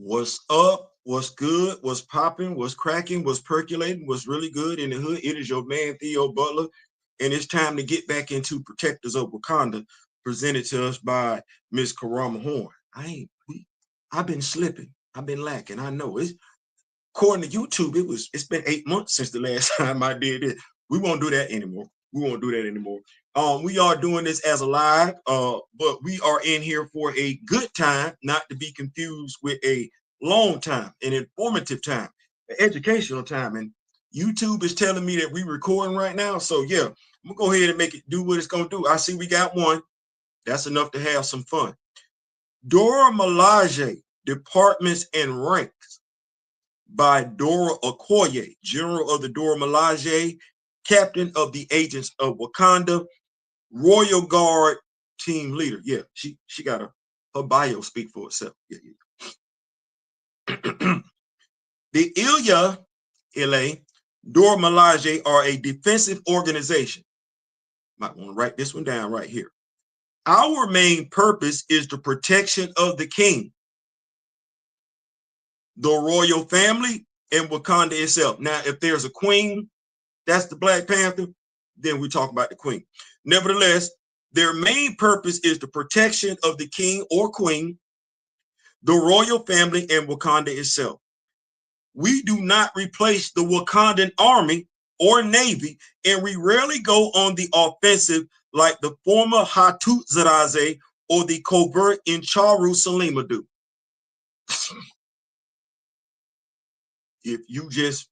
What's up? What's good? What's popping? What's cracking? What's percolating? What's really good in the hood? It is your man Theo Butler, and it's time to get back into Protectors of Wakanda, presented to us by Miss Karama Horne. I've been slipping. I've been lacking. I know it's according to YouTube. It's been 8 months since the last time I did it. We won't do that anymore. We won't do that anymore. We are doing this as a live, but we are in here for a good time, not to be confused with a long time, an informative time, an educational time. And YouTube is telling me that we're recording right now. So yeah, I'm gonna go ahead and make it do what it's gonna do. I see we got one. That's enough to have some fun. Dora Milaje Departments and Ranks by Dora Okoye, General of the Dora Milaje, Captain of the Agents of Wakanda, Royal Guard team leader. Yeah, she got her bio speak for itself. Yeah. The Ilya Ile Dora Milaje are a defensive organization. Might want to write this one down right here. Our main purpose is the protection of the king, the royal family, and Wakanda itself. Now, if there's a queen, that's the Black Panther, then we talk about the queen. Nevertheless, their main purpose is the protection of the king or queen, the royal family, and Wakanda itself. We do not replace the Wakandan army or navy, and we rarely go on the offensive like the former Hattusilize or the covert Incharu Salima do. If you just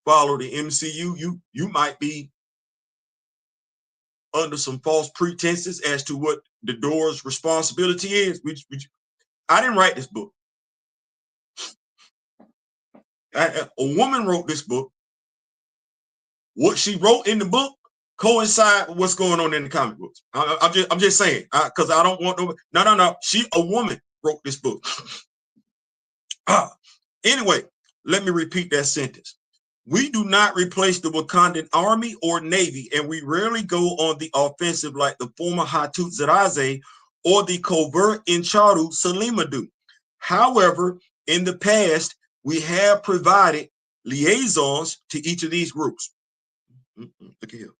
follow the MCU, you might be under some false pretenses as to what the Dora's responsibility is. I didn't write this book. A woman wrote this book. What she wrote in the book coincide with what's going on in the comic books. I'm just saying, because I don't want to. No. A woman wrote this book. Anyway, let me repeat that sentence. We do not replace the Wakandan army or navy, and we rarely go on the offensive like the former Hattusilize or the covert Incharu Salima do. However, in the past, we have provided liaisons to each of these groups. Look at here.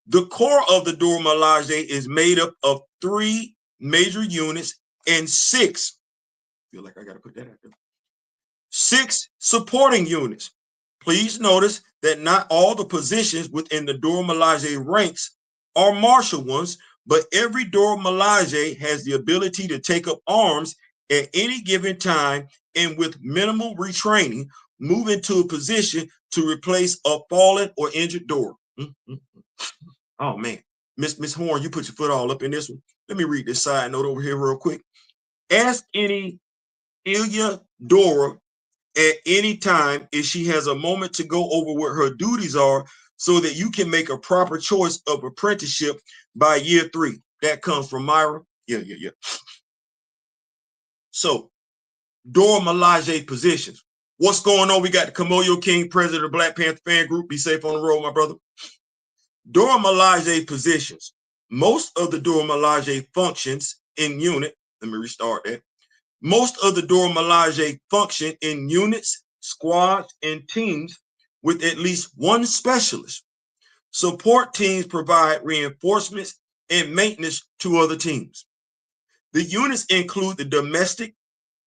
The core of the Dora Milaje is made up of 3 major units and 6, I feel like I got to put that out there, 6 supporting units. Please notice that not all the positions within the Dora Milaje ranks are martial ones, but every Dora Milaje has the ability to take up arms at any given time and with minimal retraining, move into a position to replace a fallen or injured Dora. Oh man, Miss Horne, you put your foot all up in this one. Let me read this side note over here real quick. Ask any Ilya Dora at any time if she has a moment to go over what her duties are so that you can make a proper choice of apprenticeship by year 3. That comes from Myra. Yeah. So, Dora Milaje positions. What's going on? We got the Kimoyo King, president of Black Panther fan group. Be safe on the road, my brother. Dora Milaje positions. Most of the Dora Milaje functions in unit. Let me restart that. Most of the Dora Milaje function in units, squads, and teams with at least 1 specialist. Support teams provide reinforcements and maintenance to other teams. The units include the domestic,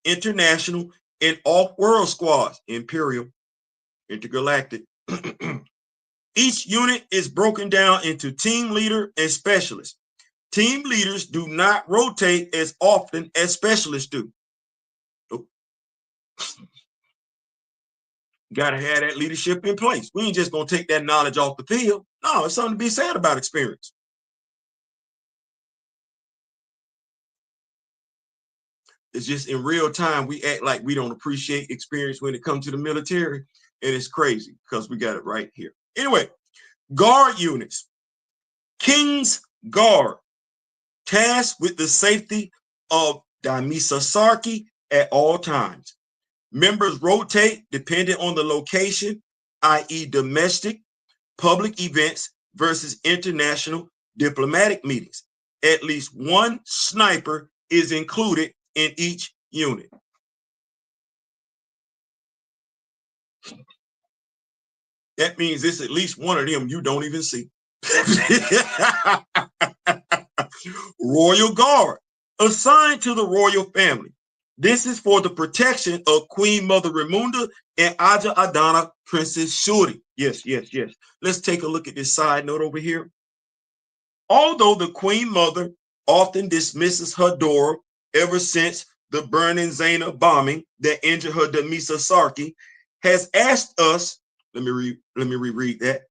international, and off-world squads, Imperial, Intergalactic. Each unit is broken down into team leader and specialist. Team leaders do not rotate as often as specialists do. Got to have that leadership in place. We ain't just going to take that knowledge off the field. No, it's something to be said about experience. It's just in real time, we act like we don't appreciate experience when it comes to the military, and it's crazy because we got it right here. Anyway, guard units. King's Guard, tasked with the safety of Damisa Sarki at all times. Members rotate depending on the location, i.e. domestic, public events versus international diplomatic meetings. At least 1 sniper is included in each unit. That means it's at least one of them you don't even see. Royal Guard, assigned to the royal family. This is for the protection of Queen Mother Ramunda and Aja Adana, Princess Shuri. Yes, yes, yes. Let's take a look at this side note over here. Although the Queen Mother often dismisses her Dora ever since the burning Zaina bombing that injured her Demisa Sarki, has asked us, let me reread that.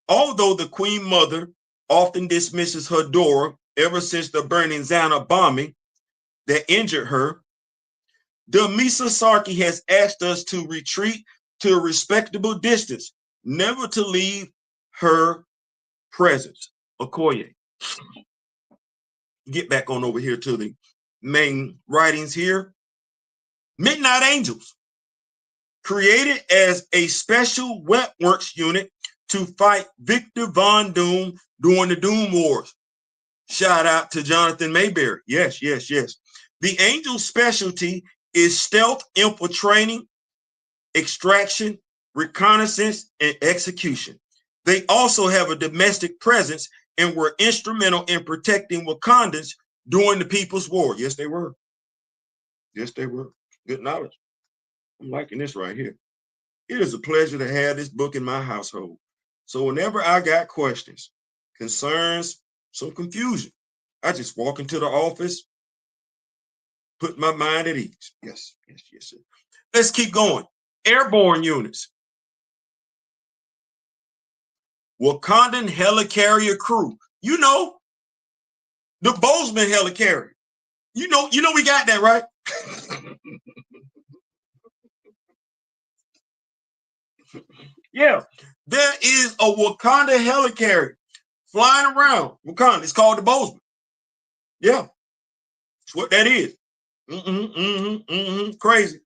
Although the Queen Mother often dismisses her Dora ever since the burning Zaina bombing that injured her, Demisa Sarki has asked us to retreat to a respectable distance, never to leave her presence. Okoye. Get back on over here to the main writings here. Midnight Angels, created as a special Wetworks unit to fight Victor Von Doom during the Doom Wars. Shout out to Jonathan Mayberry. Yes, yes, yes. The Angels' specialty is stealth, infiltrating, extraction, reconnaissance, and execution. They also have a domestic presence and were instrumental in protecting Wakandans during the People's War. Yes, they were. Yes, they were. Good knowledge. I'm liking this right here. It is a pleasure to have this book in my household. So whenever I got questions, concerns, some confusion, I just walk into the office, put my mind at ease. Yes, yes, yes, sir. Let's keep going. Airborne units. Wakandan helicarrier crew. You know, the Bozeman helicarrier. You know we got that, right? Yeah, there is a Wakanda helicarrier flying around Wakanda. It's called the Bozeman. Yeah, that's what that is. Crazy.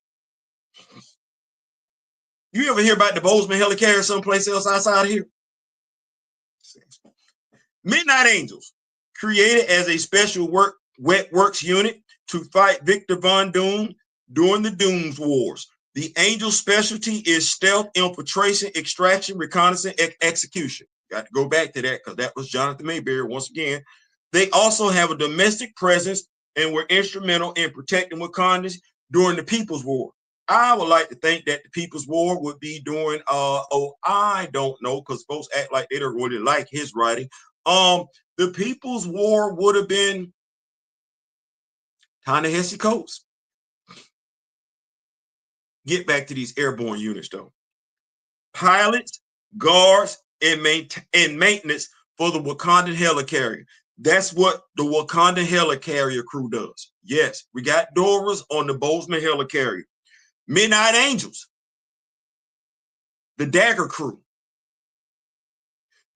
You ever hear about the Bozeman helicarrier someplace else outside of here? Midnight Angels, created as a special Wetworks unit to fight Victor Von Doom during the Dooms Wars. The Angel specialty is stealth, infiltration, extraction, reconnaissance, execution. Got to go back to that because that was Jonathan Mayberry once again. They also have a domestic presence and were instrumental in protecting Wakandans during the People's War. I would like to think that the People's War would be during, I don't know, because folks act like they don't really like his writing. The People's War would have been Ta-Nehisi Coates. Get back to these airborne units, though. Pilots, guards, and maintenance for the Wakandan helicarrier. That's what the Wakandan helicarrier crew does. Yes, we got Doras on the Bozeman helicarrier. Midnight Angels, the Dagger crew.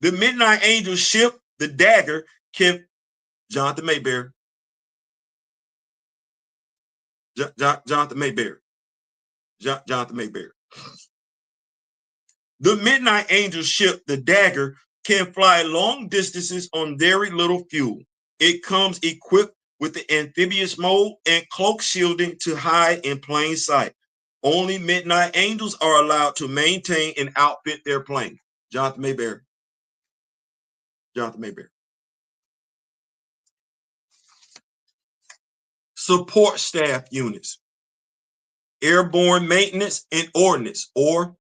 The Midnight Angels ship, the Dagger, can Jonathan Mayberry. Jonathan Mayberry. Jonathan Mayberry. The Midnight Angel ship, the Dagger, can fly long distances on very little fuel. It comes equipped with the amphibious mode and cloak shielding to hide in plain sight. Only Midnight Angels are allowed to maintain and outfit their plane. Jonathan Mayberry. Jonathan Mayberry. Support staff units. Airborne maintenance and ordnance, or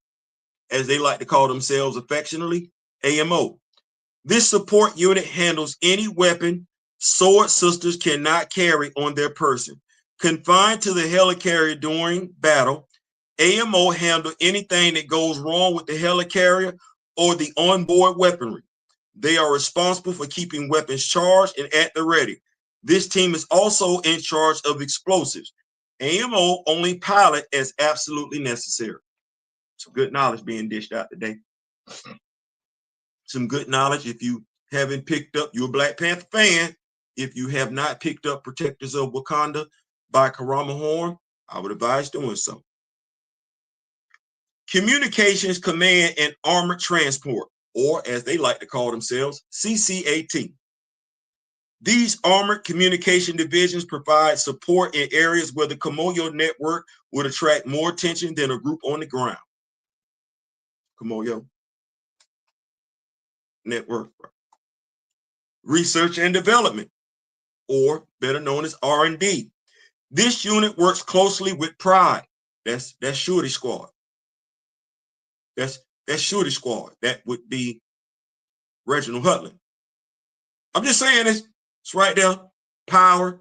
as they like to call themselves affectionately, AMO. This support unit handles any weapon sword sisters cannot carry on their person. Confined to the helicarrier during battle, AMO handle anything that goes wrong with the helicarrier or the onboard weaponry. They are responsible for keeping weapons charged and at the ready. This team is also in charge of explosives. AMO only pilot as absolutely necessary. Some good knowledge being dished out today. Some good knowledge. If you haven't picked up, you're a Black Panther fan. If you have not picked up Protectors of Wakanda by Karama Horne, I would advise doing so. Communications Command and Armored Transport, or as they like to call themselves, CCAT. These armored communication divisions provide support in areas where the Kimoyo network would attract more attention than a group on the ground. Kimoyo. Network. Research and Development, or better known as R&D. This unit works closely with Pride. That's Shorty Squad. That's Shorty Squad. That would be Reginald Hutland. I'm just saying it's right there. Power,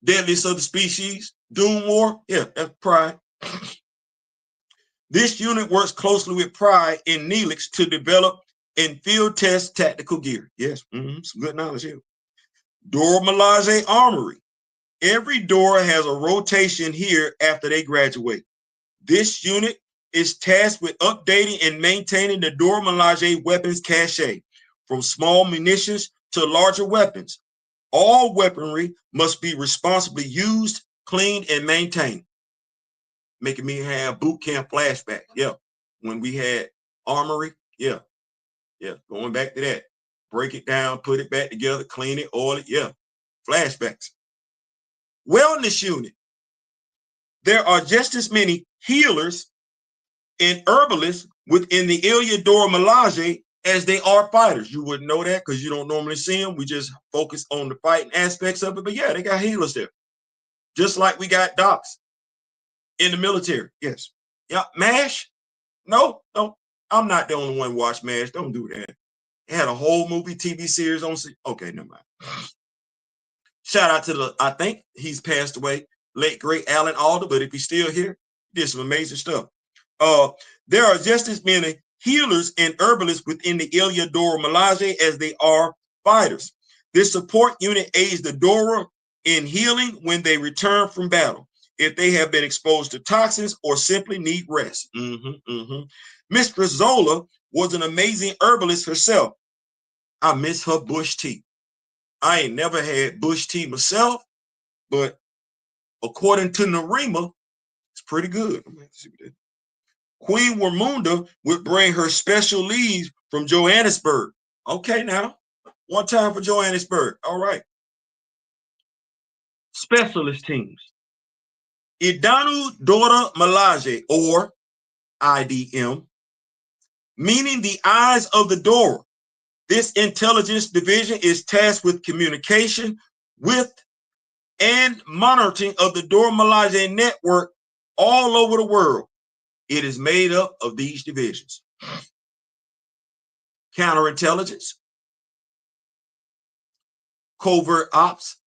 Deadliest of the Species, Doom War. Yeah, that's Pride. This unit works closely with Pride in Neelix to develop and field test tactical gear. Yes, some good knowledge here. Dora Milaje Armory. Every Dora has a rotation here after they graduate. This unit is tasked with updating and maintaining the Dora Milaje weapons cache, from small munitions to larger weapons. All weaponry must be responsibly used, cleaned, and maintained. Making me have boot camp flashback. Yeah, when we had armory. Yeah, going back to that. Break it down, put it back together, clean it, oil it. Yeah, flashbacks. Wellness unit. There are just as many healers and herbalists within the Ilya Dora Milaje as they are fighters. You wouldn't know that because you don't normally see them. We just focus on the fighting aspects of it. But yeah, they got healers there. Just like we got docs in the military. Yes. Yeah. MASH? No. I'm not the only one who watched MASH. Don't do that. It had a whole movie, TV series on. Okay, never mind. Shout out to I think he's passed away, late great Alan Alda, but if he's still here, he did some amazing stuff. There are just as many healers and herbalists within the Ilya Dora Milaje as they are fighters. This support unit aids the Dora in healing when they return from battle, if they have been exposed to toxins or simply need rest. Mistress Zola was an amazing herbalist herself. I miss her bush tea. I ain't never had bush tea myself, but according to Narima, it's pretty good. Queen Warmunda would bring her special leaves from Johannesburg. Okay, now, one time for Johannesburg. All right. Specialist teams. Idanu Dora Milaje, or IDM, meaning the eyes of the Dora. This intelligence division is tasked with communication with and monitoring of the Dora Milaje network all over the world. It is made up of these divisions: counterintelligence, covert ops,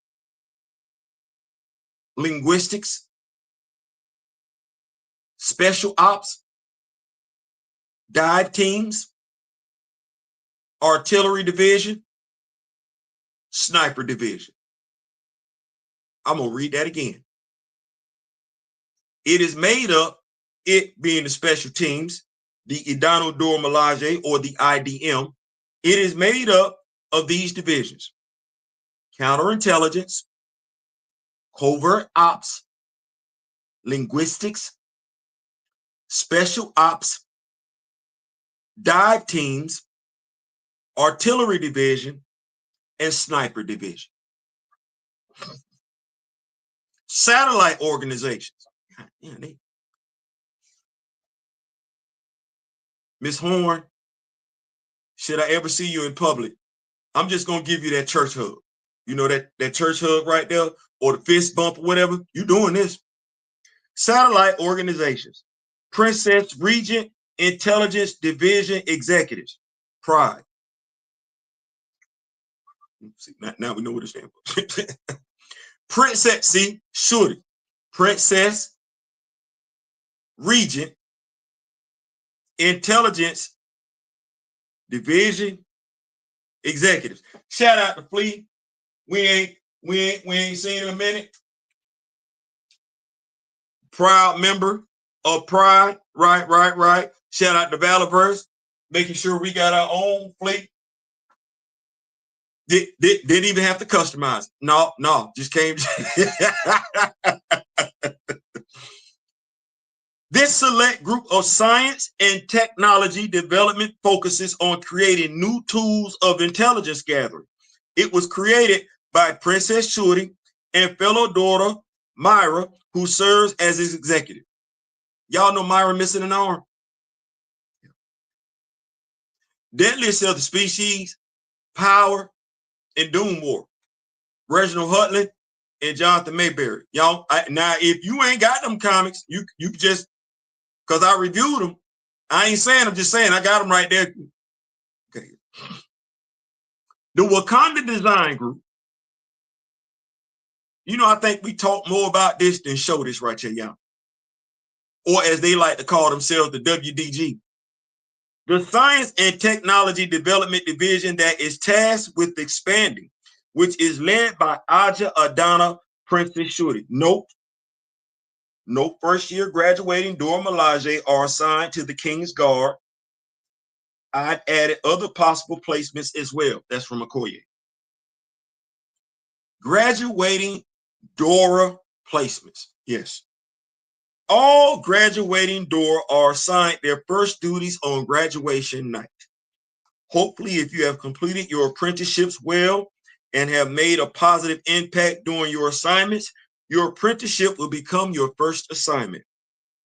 linguistics, special ops, dive teams, artillery division, sniper division. I'm going to read that again. It is made up, it being the special teams, the Idanu Dora Milaje, or the IDM, it is made up of these divisions: counterintelligence, covert ops, linguistics, special ops, dive teams, artillery division, and sniper division. Satellite organizations. Miss Horne, should I ever see you in public, I'm just going to give you that church hug. You know, that church hug right there, or the fist bump or whatever. You doing this. Satellite organizations. Princess Regent Intelligence Division Executives. Pride. See, now we know what it stands for. Princess, see, Shorty. Princess Regent Intelligence Division Executives. Shout out to Flea. We ain't seen in a minute. Proud member of Pride. Right. Shout out to Valorverse, making sure we got our own fleet. Didn't even have to customize. No, just came. This select group of science and technology development focuses on creating new tools of intelligence gathering. It was created by Princess Shorty and fellow daughter Myra, who serves as his executive. Y'all know Myra missing an arm. Deadliest of the Species, Power, and Doom War. Reginald Hutland and Jonathan Mayberry. Y'all, now if you ain't got them comics, you just, because I reviewed them. I ain't saying, I'm just saying I got them right there. Okay. The Wakanda Design Group. You know, I think we talk more about this than show this right here, y'all. Or as they like to call themselves, the WDG. The Science and Technology Development Division that is tasked with expanding, which is led by Aja Adana Princess Shuri. Nope. No first-year graduating Dora Milaje are assigned to the King's Guard. I'd added other possible placements as well. That's from Okoye. Graduating Dora placements. Yes. All graduating Dora are assigned their first duties on graduation night. Hopefully, if you have completed your apprenticeships well and have made a positive impact during your assignments, your apprenticeship will become your first assignment.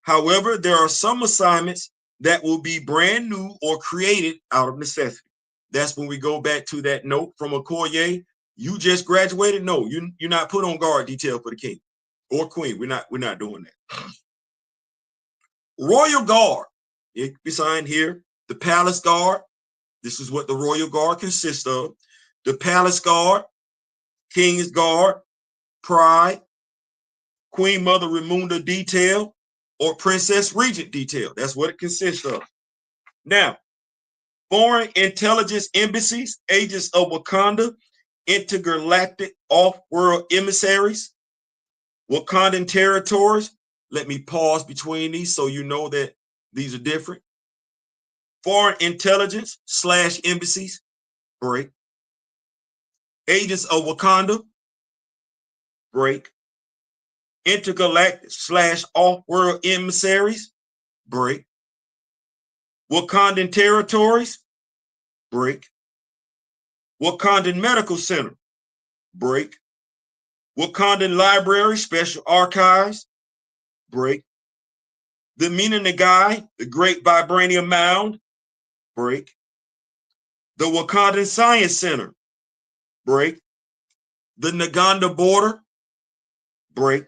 However, there are some assignments that will be brand new or created out of necessity. That's when we go back to that note from Okoye. You just graduated? No, you're not put on guard detail for the king or queen. We're not doing that. Royal Guard. It be signed here. The Palace Guard. This is what the Royal Guard consists of. The Palace Guard, King's Guard, Pride, Queen Mother Ramunda Detail, or Princess Regent Detail. That's what it consists of. Now, Foreign Intelligence Embassies, Agents of Wakanda, Intergalactic Off-World Emissaries, Wakandan Territories. Let me pause between these so you know that these are different. Foreign Intelligence / Embassies, break. Agents of Wakanda, break. Intergalactic / Off-World Emissaries, break. Wakandan Territories, break. Wakandan Medical Center, break. Wakandan Library Special Archives, break. The Mina Nagai, the Great Vibranium Mound, break. The Wakandan Science Center, break. The Naganda border, break.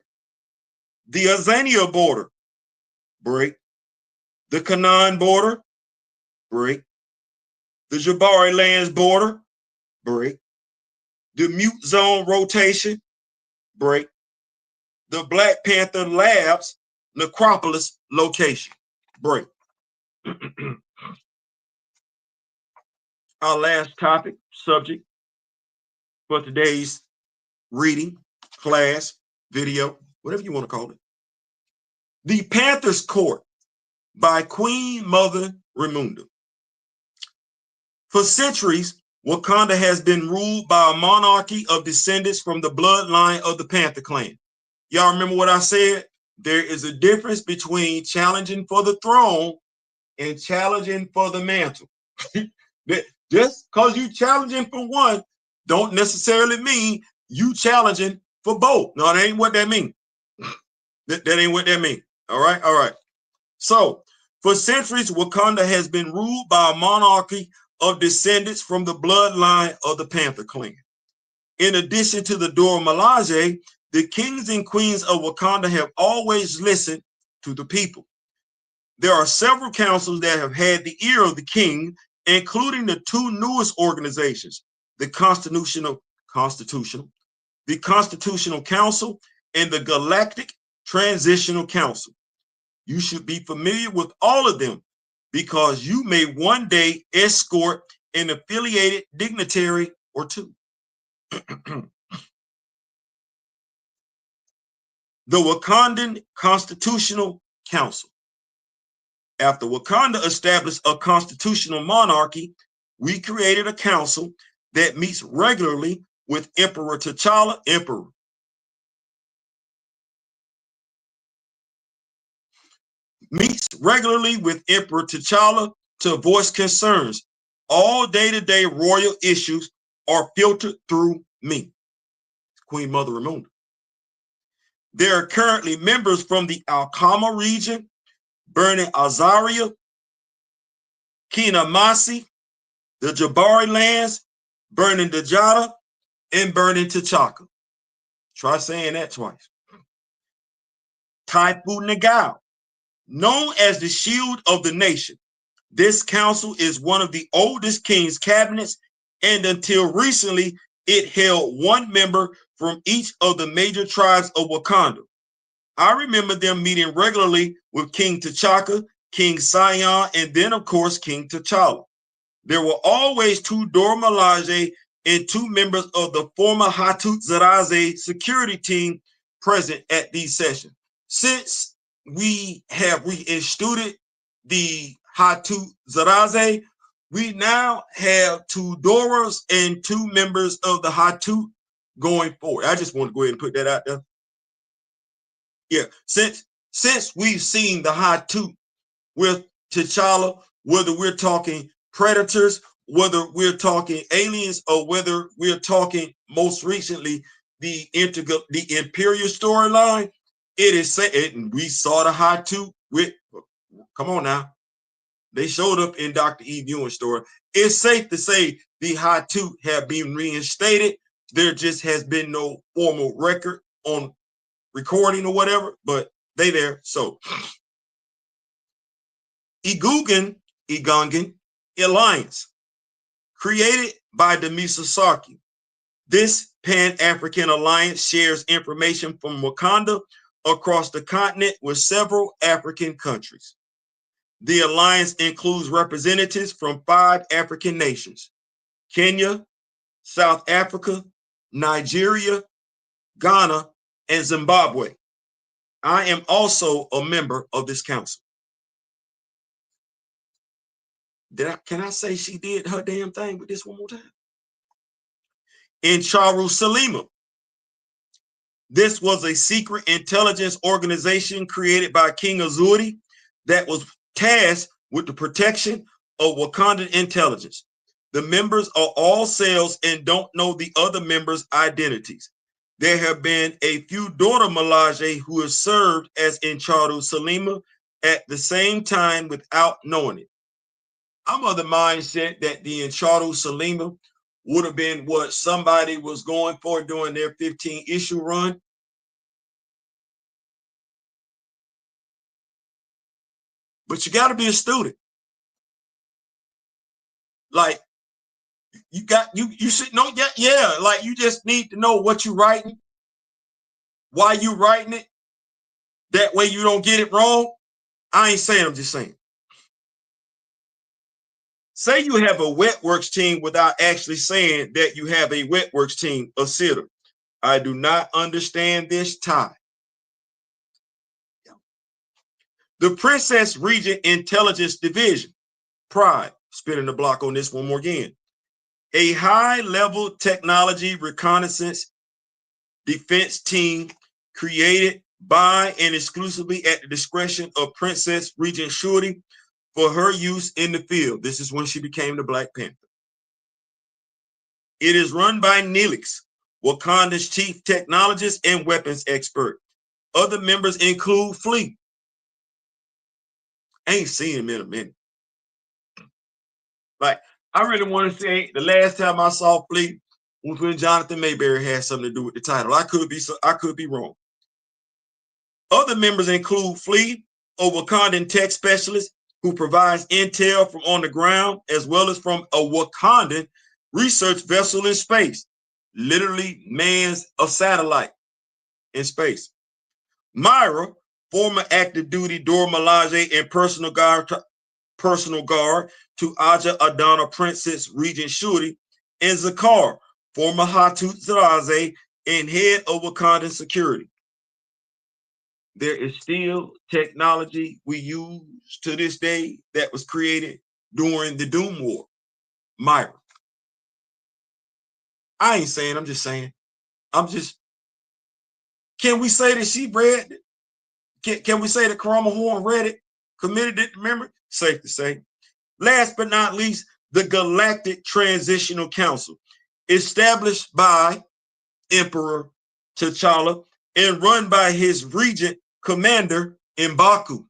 The Azania border, break. The Canaan border, break. The Jabari Lands border, break. The Mute Zone rotation, break. The Black Panther Labs Necropolis location, break. Our last topic, subject for today's reading, class, video, whatever you want to call it. The Panther's Court by Queen Mother Ramunda. For centuries, Wakanda has been ruled by a monarchy of descendants from the bloodline of the Panther clan. Y'all remember what I said? There is a difference between challenging for the throne and challenging for the mantle. Just because you challenging for one, don't necessarily mean you challenging for both. No, that ain't what that means. That ain't what that means. All right, all right. So, for centuries, Wakanda has been ruled by a monarchy of descendants from the bloodline of the Panther clan. In addition to the Dora Milaje, the kings and queens of Wakanda have always listened to the people. There are several councils that have had the ear of the king, including the two newest organizations, the Constitutional Council and the Galactic Transitional Council. You should be familiar with all of them because you may one day escort an affiliated dignitary or two. The Wakandan Constitutional Council. After Wakanda established a constitutional monarchy, we created a council that meets regularly with Emperor T'Challa, to voice concerns. All day-to-day royal issues are filtered through me, Queen Mother Ramunda. There are currently members from the Alkama region, Burning Azaria, Kinamasi, the Jabari lands, burning Dajata, and burning T'Chaka. Try saying that twice. Taifu Nagao, known as the Shield of the Nation. This council is one of the oldest king's cabinets, and until recently, it held one member from each of the major tribes of Wakanda. I remember them meeting regularly with King T'Chaka, King Sion, and then, of course, King T'Challa. There were always two Dora Milaje and two members of the former Hattusilize security team present at these sessions. Since we have reinstituted the Hattusilize, we now have two Doras and two members of the Hattu going forward. I just want to go ahead and put that out there. Yeah, since we've seen the Hattu with T'Challa, whether we're talking predators, whether we're talking aliens, or whether we're talking most recently the Imperial storyline, it is and we saw the Hattu with. Come on now, they showed up in Dr. Eve Ewing's story. It's safe to say the Hattu have been reinstated. There just has been no formal record on recording or whatever, but they there. So Egungun Alliance, created by Demisa Sarki. This Pan-African alliance shares information from Wakanda across the continent with several African countries. The alliance includes representatives from 5 African nations: Kenya, South Africa, Nigeria, Ghana, and Zimbabwe. I am also a member of this council. Can I say she did her damn thing with this one more time? In Charu Salima. This was a secret intelligence organization created by King Azuri that was tasked with the protection of Wakandan intelligence. The members are all cells and don't know the other members' identities. There have been a few Dora Milaje who have served as in Charu Salima at the same time without knowing it. I'm of the mindset that the Charu Salima would have been what somebody was going for during their 15-issue run. But you got to be a student. Like you should know. Yeah. Like you just need to know what you're writing, why you writing it. That way you don't get it wrong. I ain't saying, I'm just saying. Say you have a wet works team without actually saying that you have a wet works team of sitter. I do not understand this tie. The Princess Regent Intelligence Division, Pride, spinning the block on this one more again. A high-level technology reconnaissance defense team created by and exclusively at the discretion of Princess Regent Shuri for her use in the field. This is when she became the Black Panther. It is run by Neelix, Wakanda's chief technologist and weapons expert. Other members include Fleet. I ain't seen him in a minute. Like, I really want to say the last time I saw Fleet was when Jonathan Mayberry had something to do with the title. I could be wrong. Other members include Fleet, a Wakandan tech specialist who provides intel from on the ground as well as from a Wakandan research vessel in space, literally mans a satellite in space. Myra, former active duty Dora Milaje and personal guard to Aja Adana Princess Regent Shuri, and Zakar, former Hattusilize and head of Wakandan security. There is still technology we use to this day that was created during the Doom War. Myra. I ain't saying, I'm just saying. Can we say that she read it? Can we say that Karama Horne read it, committed it to memory? Safe to say. Last but not least, the Galactic Transitional Council, established by Emperor T'Challa and run by his regent commander M'Baku.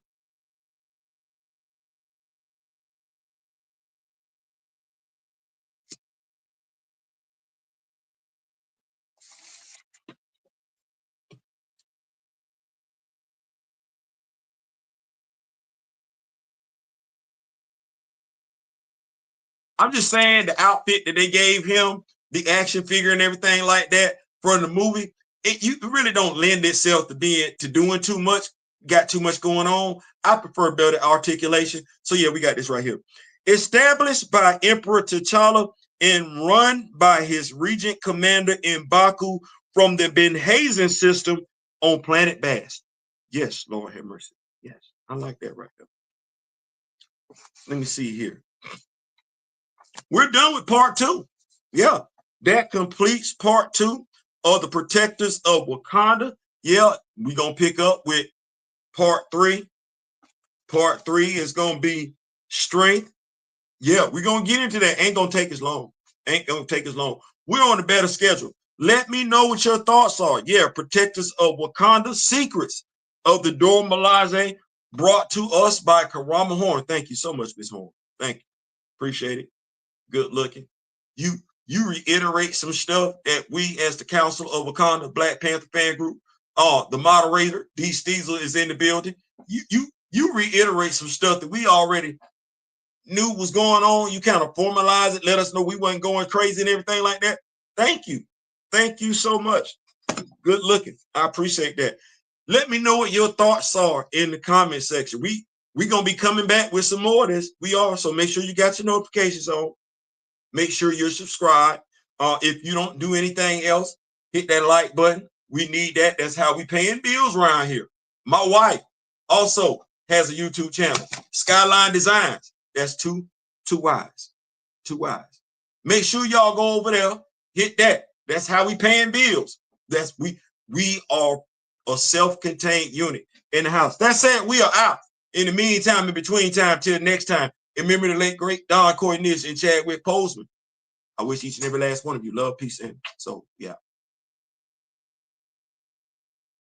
I'm just saying the outfit that they gave him, the action figure and everything like that from the movie, you really don't lend itself to doing too much. Got too much going on. I prefer better articulation. So yeah, we got this right here. Established by Emperor T'Challa and run by his regent commander M'Baku from the Benhazen system on planet Bast. Yes, Lord have mercy. Yes, I like that right there. Let me see here. We're done with part 2. Yeah, that completes part 2 of the Protectors of Wakanda. Yeah, we're going to pick up with part 3. Part 3 is going to be strength. Yeah, we're going to get into that. Ain't going to take as long. Ain't going to take as long. We're on a better schedule. Let me know what your thoughts are. Yeah, Protectors of Wakanda, Secrets of the Dora Milaje, brought to us by Karama Horne. Thank you so much, Ms. Horne. Thank you. Appreciate it. Good looking. You reiterate some stuff that we, as the Council of Wakanda, Black Panther fan group, the moderator, D. Steezle, is in the building. You reiterate some stuff that we already knew was going on. You kind of formalize it, let us know we wasn't going crazy and everything like that. Thank you. Thank you so much. Good looking. I appreciate that. Let me know what your thoughts are in the comment section. We're going to be coming back with some more of this. We are. So make sure you got your notifications on. Make sure you're subscribed. If you don't do anything else, hit that like button. We need that. That's how we paying bills around here. My wife also has a YouTube channel, Skyline Designs. That's two Y's. Make sure y'all go over there, hit that. That's how we paying bills. That's we are a self-contained unit in the house. That said, we are out. In the meantime, in between time, till next time, remember the late great Don Cornelius and Chadwick Postman. I wish each and every last one of you love, peace, and so yeah.